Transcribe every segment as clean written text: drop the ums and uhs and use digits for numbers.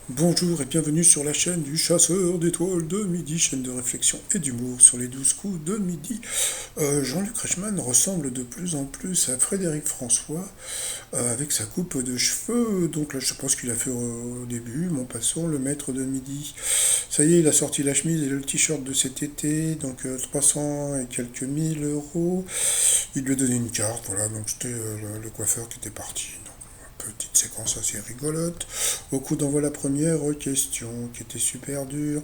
Bonjour et bienvenue sur la chaîne du chasseur d'étoiles de midi, chaîne de réflexion et d'humour sur les 12 coups de midi. Jean-Luc Reichmann ressemble de plus en plus à Frédéric François avec sa coupe de cheveux. Donc là, je pense qu'il a fait au début, mon passant, le maître de midi. Ça y est, il a sorti la chemise et le t-shirt de cet été, donc 300 et quelques mille euros. Il lui a donné une carte, voilà, donc c'était le coiffeur qui était parti. Petite séquence assez rigolote. Au coup d'envoi la première question qui était super dure.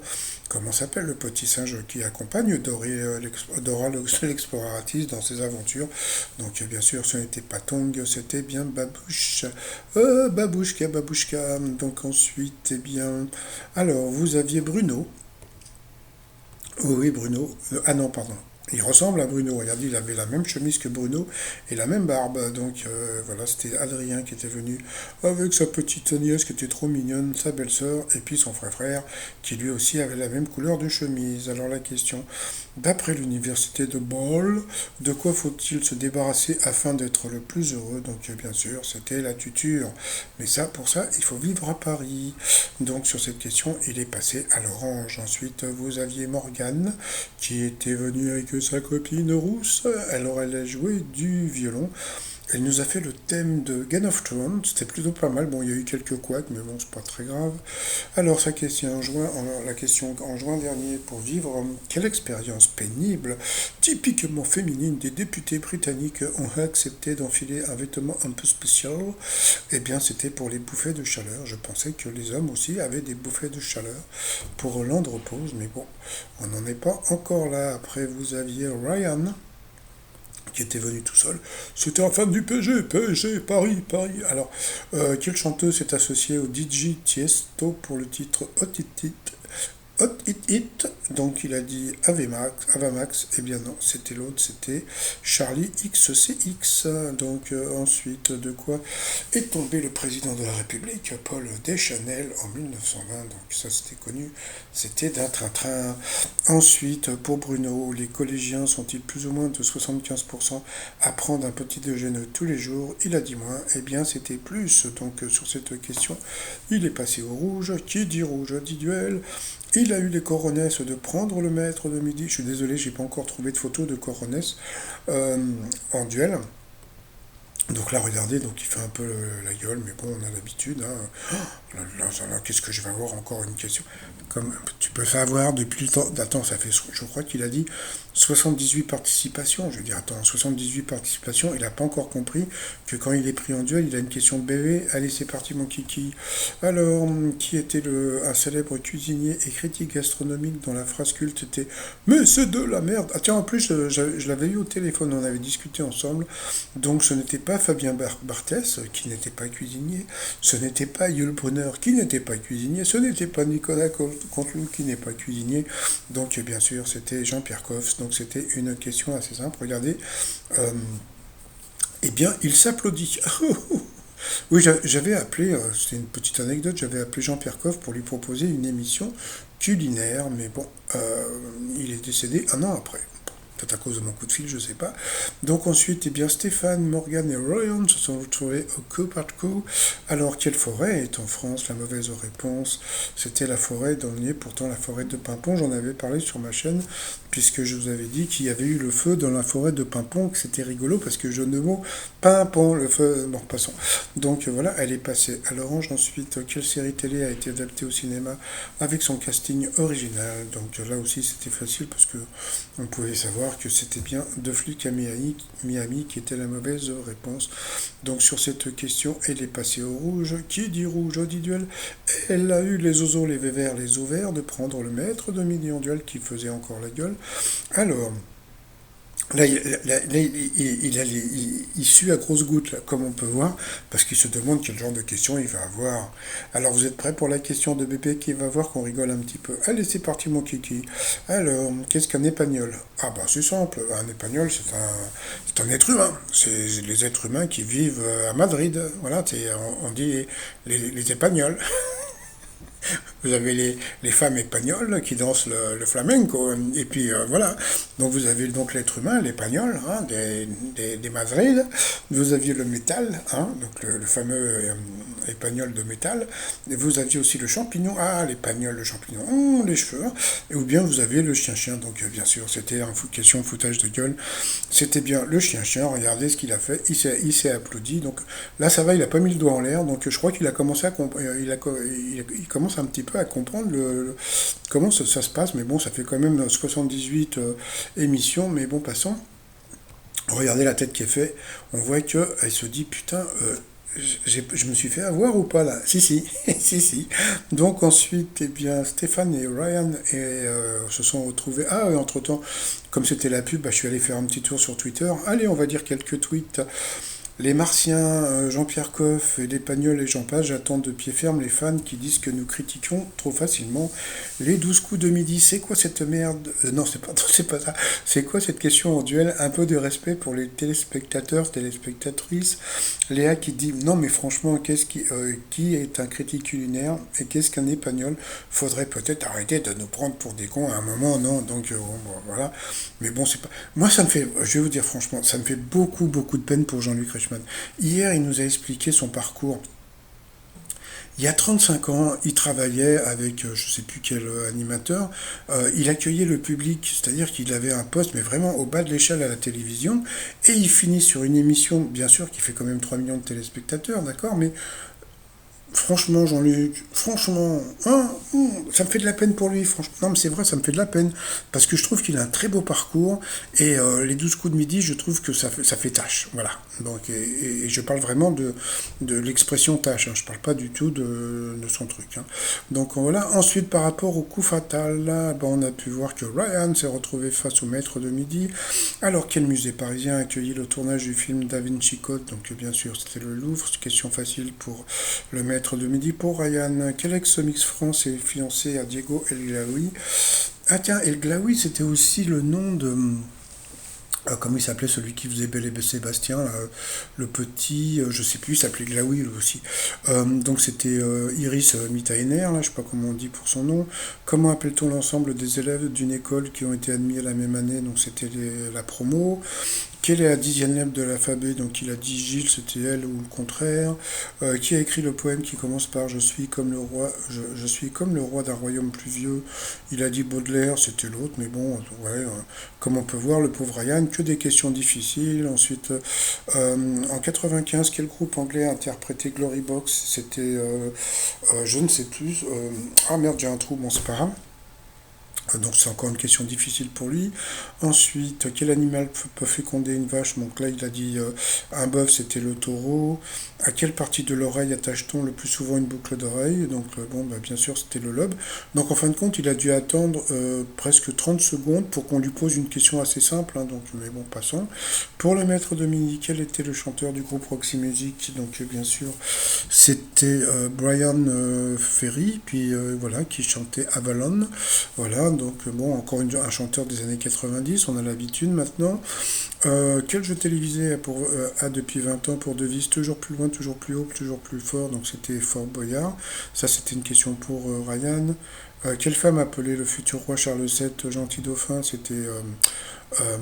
Comment s'appelle le petit singe qui accompagne Dora l'exploratrice dans ses aventures? Donc bien sûr ce n'était pas Tong, c'était bien Babouche. Babouchka, Babouchka. Donc ensuite, eh bien... Alors, vous aviez Bruno. Oh oui, Bruno. Ah non, pardon. Il ressemble à Bruno. Regardez, il avait la même chemise que Bruno et la même barbe. Donc voilà, c'était Adrien qui était venu avec sa petite nièce qui était trop mignonne, sa belle-sœur, et puis son frère qui lui aussi avait la même couleur de chemise. Alors la question, d'après l'université de Bâle, de quoi faut-il se débarrasser afin d'être le plus heureux? Donc bien sûr, c'était la tuture. Mais ça, pour ça, il faut vivre à Paris. Donc sur cette question, il est passé à l'orange. Ensuite, vous aviez Morgane qui était venue avec sa copine rousse. Alors elle a joué du violon. Elle nous a fait le thème de Game of Thrones, c'était plutôt pas mal. Bon, il y a eu quelques couacs, mais bon, c'est pas très grave. Alors, la question en juin dernier, pour vivre quelle expérience pénible, typiquement féminine, des députés britanniques ont accepté d'enfiler un vêtement un peu spécial. Eh bien, c'était pour les bouffées de chaleur. Je pensais que les hommes aussi avaient des bouffées de chaleur pour l'andropause, mais bon, on n'en est pas encore là. Après, vous aviez Ryan qui était venu tout seul. C'était un fan du PSG, PSG, Paris, Paris. Alors, quelle chanteuse s'est associée au DJ Tiesto pour le titre Hot It It? Hot It It, donc il a dit Avamax, eh bien non, c'était l'autre, c'était Charlie XCX. Donc ensuite, de quoi est tombé le président de la République, Paul Deschanel, en 1920, donc ça c'était connu, c'était d'un train-train. Ensuite, pour Bruno, les collégiens sont-ils plus ou moins de 75% à prendre un petit déjeuner tous les jours? Il a dit moins, eh bien c'était plus, donc sur cette question, il est passé au rouge. Qui dit rouge dit duel. Il a eu les coronesses de prendre le maître de midi. Je suis désolé, j'ai pas encore trouvé de photo de coronesse euh, en duel. Donc là, regardez, donc il fait un peu la gueule, mais bon, on a l'habitude. Hein. Oh, là, qu'est-ce que je vais avoir encore une question? Comme tu peux savoir depuis le temps. Attends, ça fait, je crois qu'il a dit 78 participations. Je veux dire, attends, 78 participations, il n'a pas encore compris que quand il est pris en duel, il a une question de bébé. Allez, c'est parti, mon kiki. Alors, qui était un célèbre cuisinier et critique gastronomique dont la phrase culte était mais c'est de la merde? Ah, tiens, en plus, je l'avais eu au téléphone, on avait discuté ensemble. Donc, ce n'était pas Fabien Barthès, qui n'était pas cuisinier. Ce n'était pas Yul Brunner, qui n'était pas cuisinier. Ce n'était pas Nicolas Canteloup, qui n'est pas cuisinier. Donc, bien sûr, c'était Jean-Pierre Coff. Donc, c'était une question assez simple. Regardez. Euh, eh bien, il s'applaudit. Oui, j'avais appelé, c'était une petite anecdote, j'avais appelé Jean-Pierre Coff pour lui proposer une émission culinaire, mais bon, il est décédé un an après. Peut-être à cause de mon coup de fil, je ne sais pas. Donc ensuite, eh bien, Stéphane, Morgan et Ryan se sont retrouvés au coup par coup. Alors, quelle forêt est en France? La mauvaise réponse, c'était la forêt d'Aulnier, pourtant la forêt de Pimpon. J'en avais parlé sur ma chaîne, puisque je vous avais dit qu'il y avait eu le feu dans la forêt de Pimpon, que c'était rigolo, parce que jeu de mots, Pimpon, le feu... Bon, passons. Donc voilà, elle est passée à l'orange. Ensuite, quelle série télé a été adaptée au cinéma avec son casting original? Donc là aussi, c'était facile, parce que on pouvait savoir que c'était bien Deux flics à Miami, Miami qui était la mauvaise réponse. Donc sur cette question, elle est passée au rouge. Qui dit rouge dit duel? Elle a eu les oiseaux, les vévères, les ovaires de prendre le maître de midi en duel qui faisait encore la gueule. Alors, là, il sue à grosses gouttes, là, comme on peut voir, parce qu'il se demande quel genre de question il va avoir. Alors, vous êtes prêts pour la question de bébé qui va voir qu'on rigole un petit peu? Allez, c'est parti, mon kiki. Alors, qu'est-ce qu'un épagnol? Ah, bah, c'est simple. Un épagnol, c'est un être humain. C'est les êtres humains qui vivent à Madrid. Voilà, on dit les épagnols. Vous avez les femmes espagnoles qui dansent le flamenco. Et puis voilà. Donc vous avez donc l'être humain, l'épagnol, hein, des Madrid. Vous aviez le métal, hein, donc le fameux épagnol de métal. Et vous aviez aussi le champignon, ah l'épagnol, le champignon, les cheveux. Hein. Et ou bien vous aviez le chien-chien, donc bien sûr c'était une question foutage de gueule. C'était bien le chien-chien, regardez ce qu'il a fait, il s'est applaudi. Donc là ça va, il a pas mis le doigt en l'air, donc je crois qu'il a commencé à il commence un petit peu à comprendre comment ça se passe, mais bon ça fait quand même 78 émissions, mais bon passons. Regardez la tête qui est faite, on voit qu'elle se dit putain, je me suis fait avoir ou pas là? Si, si, si, si. Donc ensuite, eh bien, Stéphane et Ryan se sont retrouvés. Ah, et entre-temps, comme c'était la pub, bah, je suis allé faire un petit tour sur Twitter. Allez, on va dire quelques tweets. Les Martiens, Jean-Pierre Coff et les Pagnols et j'en passe, j'attends de pied ferme les fans qui disent que nous critiquons trop facilement les 12 coups de midi. C'est quoi cette merde? Non, c'est pas, c'est pas ça. C'est quoi cette question en duel? Un peu de respect pour les téléspectateurs, téléspectatrices. Léa qui dit non, mais franchement, qui est un critique culinaire et qu'est-ce qu'un épagnol? Faudrait peut-être arrêter de nous prendre pour des cons à un moment, non? Donc, bon, voilà. Mais bon, c'est pas. Moi, ça me fait, je vais vous dire franchement, ça me fait beaucoup, beaucoup de peine pour Jean-Luc Reichmann. Hier, il nous a expliqué son parcours. Il y a 35 ans, il travaillait avec je ne sais plus quel animateur. Il accueillait le public, c'est-à-dire qu'il avait un poste, mais vraiment au bas de l'échelle à la télévision. Et il finit sur une émission, bien sûr, qui fait quand même 3 millions de téléspectateurs, d'accord, mais franchement, Jean-Luc, franchement, hein, ça me fait de la peine pour lui, franchement. Non, mais c'est vrai, ça me fait de la peine. Parce que je trouve qu'il a un très beau parcours. Et les 12 coups de midi, je trouve que ça fait tâche. Voilà. Donc, et je parle vraiment de l'expression tâche. Hein. Je parle pas du tout de son truc. Hein. Donc voilà. Ensuite, par rapport au coup fatal, là, ben, on a pu voir que Ryan s'est retrouvé face au maître de midi. Alors, quel musée parisien a accueilli le tournage du film Da Vinci Code? Donc, bien sûr, c'était le Louvre. C'est une question facile pour le maître de midi. Pour Ryan, quel ex-Mix France est fiancé à Diego El Glaoui? Ah tiens, El Glaoui, c'était aussi le nom de... comment il s'appelait celui qui faisait Belle et Sébastien, là, le petit, je sais plus, il s'appelait Glaoui lui aussi. Donc c'était Iris Mitainer, là, je sais pas comment on dit pour son nom. Comment appelle-t-on l'ensemble des élèves d'une école qui ont été admis à la même année? Donc c'était la promo. Quelle est la 10e lettre de l'alphabet? Donc il a dit Gilles, c'était elle ou le contraire. Qui a écrit le poème qui commence par Je suis comme le roi, je suis comme le roi d'un royaume pluvieux? Il a dit Baudelaire, c'était l'autre, mais bon, ouais, comme on peut voir, le pauvre Ryan, que des questions difficiles. Ensuite, en 95, quel groupe anglais a interprété Glory Box? C'était, je ne sais plus. Ah merde, j'ai un trou, bon c'est pas grave. Donc c'est encore une question difficile pour lui. Ensuite, quel animal peut féconder une vache? Donc là, il a dit un bœuf, c'était le taureau. À quelle partie de l'oreille attache-t-on le plus souvent une boucle d'oreille? Donc bon, bah, bien sûr, c'était le lobe. Donc en fin de compte, il a dû attendre presque 30 secondes pour qu'on lui pose une question assez simple. Hein, donc, mais bon, passons. Pour le maître Dominique, quel était le chanteur du groupe Roxy Music? Donc bien sûr, c'était Brian Ferry, puis voilà, qui chantait Avalon. Voilà, donc bon, encore un chanteur des années 90, on a l'habitude maintenant. Quel jeu télévisé a depuis 20 ans pour devise toujours plus loin, toujours plus haut, toujours plus fort? Donc c'était Fort Boyard. Ça, c'était une question pour Ryan. Quelle femme appelait le futur roi Charles VII gentil dauphin? C'était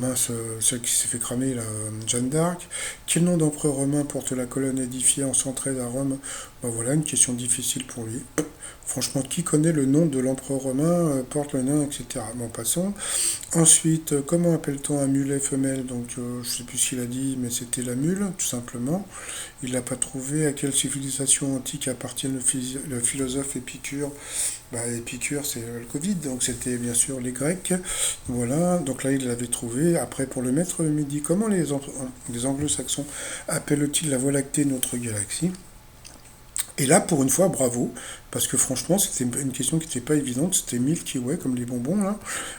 mince, celle qui s'est fait cramer, là, Jeanne d'Arc. Quel nom d'empereur romain porte la colonne édifiée en 113 à Rome? Ben voilà, une question difficile pour lui. Franchement, qui connaît le nom de l'empereur romain, porte le nom, etc. Bon, passons. Ensuite, comment appelle-t-on un mulet femelle? Donc, je ne sais plus ce qu'il a dit, mais c'était la mule, tout simplement. Il l'a pas trouvé. À quelle civilisation antique appartient le philosophe Épicure? Bah, Épicure, c'est le Covid, donc c'était bien sûr les Grecs. Voilà, donc là, il l'avait trouvé. Après, pour le maître de midi, comment les anglo-saxons appellent-ils la Voie lactée notre galaxie? Et là, pour une fois, bravo, parce que franchement, c'était une question qui n'était pas évidente, c'était Milky Way, comme les bonbons, là.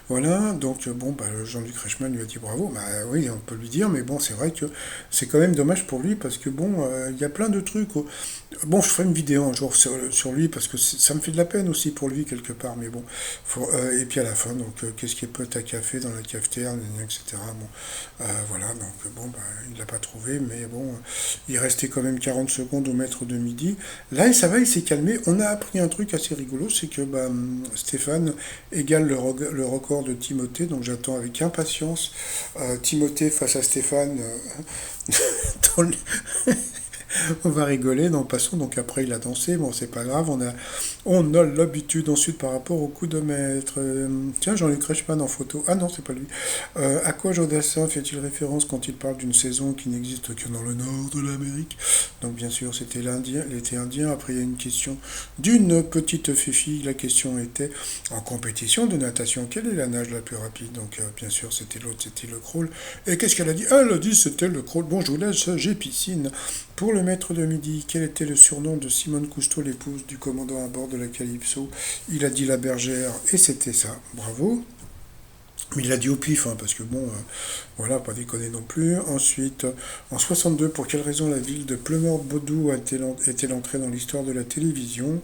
Voilà, donc bon, bah, Jean-Luc Reichmann lui a dit bravo, bah oui, on peut lui dire, mais bon, c'est vrai que c'est quand même dommage pour lui, parce que bon, il y a plein de trucs. Bon, je ferai une vidéo un jour sur lui, parce que ça me fait de la peine aussi pour lui, quelque part, mais bon. Et puis à la fin, donc, qu'est-ce qui est pote à café dans la cafetière, etc. Bon, voilà, donc bon, bah, il l'a pas trouvé, mais bon, il restait quand même 40 secondes au maître de midi. Là, ça va, il s'est calmé. On a appris un truc assez rigolo, c'est que Stéphane égale le record de Timothée, donc j'attends avec impatience Timothée face à Stéphane dans le- on va rigoler, non, passons. Donc après, il a dansé. Bon, c'est pas grave. On a l'habitude ensuite par rapport au coup de maître. Tiens, Jean-Luc Reichmann en photo. Ah non, c'est pas lui. À quoi Jodassin fait-il référence quand il parle d'une saison qui n'existe que dans le nord de l'Amérique? Donc bien sûr, c'était l'été indien. Après, il y a une question d'une petite fille. La question était en compétition de natation, quelle est la nage la plus rapide? Donc bien sûr, c'était l'autre, c'était le crawl. Et qu'est-ce qu'elle a dit? Elle a dit c'était le crawl. Bon, je vous laisse, j'ai piscine. Pour le maître de midi, quel était le surnom de Simone Cousteau, l'épouse du commandant à bord de la Calypso? Il a dit la bergère, et c'était ça. Bravo. Mais il l'a dit au pif, hein, parce que bon, voilà, pas déconner non plus. Ensuite, en 62, pour quelle raison la ville de Plemort-Bodou est-elle entrée dans l'histoire de la télévision?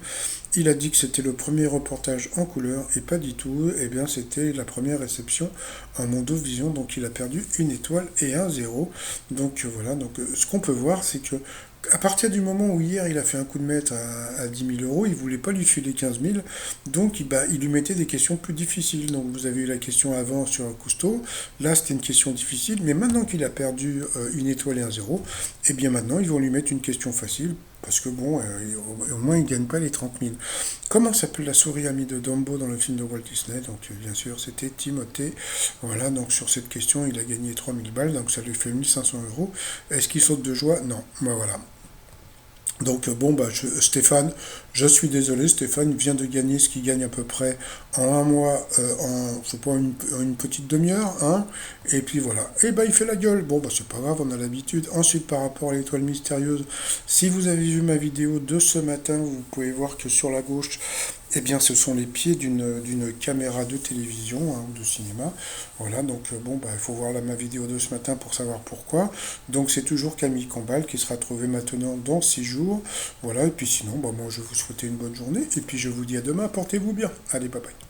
Il a dit que c'était le premier reportage en couleur, et pas du tout. Eh bien, c'était la première réception en Mondovision, donc il a perdu une étoile et un zéro. Donc voilà, donc ce qu'on peut voir, c'est que à partir du moment où hier il a fait un coup de maître à 10 000 euros, il voulait pas lui filer 15 000, donc il lui mettait des questions plus difficiles. Donc vous avez eu la question avant sur Cousteau, là c'était une question difficile, mais maintenant qu'il a perdu une étoile et un zéro, et bien maintenant ils vont lui mettre une question facile, parce que bon, au moins il ne gagne pas les 30 000. Comment s'appelle la souris amie de Dumbo dans le film de Walt Disney? Donc bien sûr c'était Timothée. Voilà, donc sur cette question il a gagné 3000 balles, donc ça lui fait 1500 euros. Est-ce qu'il saute de joie? Non, voilà. Donc bon, Stéphane, je suis désolé, Stéphane vient de gagner ce qu'il gagne à peu près en un mois, en, je sais pas, une petite demi-heure, hein, et puis voilà. Et il fait la gueule. Bon, c'est pas grave, on a l'habitude. Ensuite, par rapport à l'étoile mystérieuse, si vous avez vu ma vidéo de ce matin, vous pouvez voir que sur la gauche, eh bien, ce sont les pieds d'une caméra de télévision, hein, ou de cinéma. Voilà, donc il faut voir ma vidéo de ce matin pour savoir pourquoi. Donc c'est toujours Camille Combal qui sera trouvée maintenant dans 6 jours. Voilà, et puis sinon, moi je vais vous souhaiter une bonne journée, et puis je vous dis à demain, portez-vous bien. Allez, bye bye.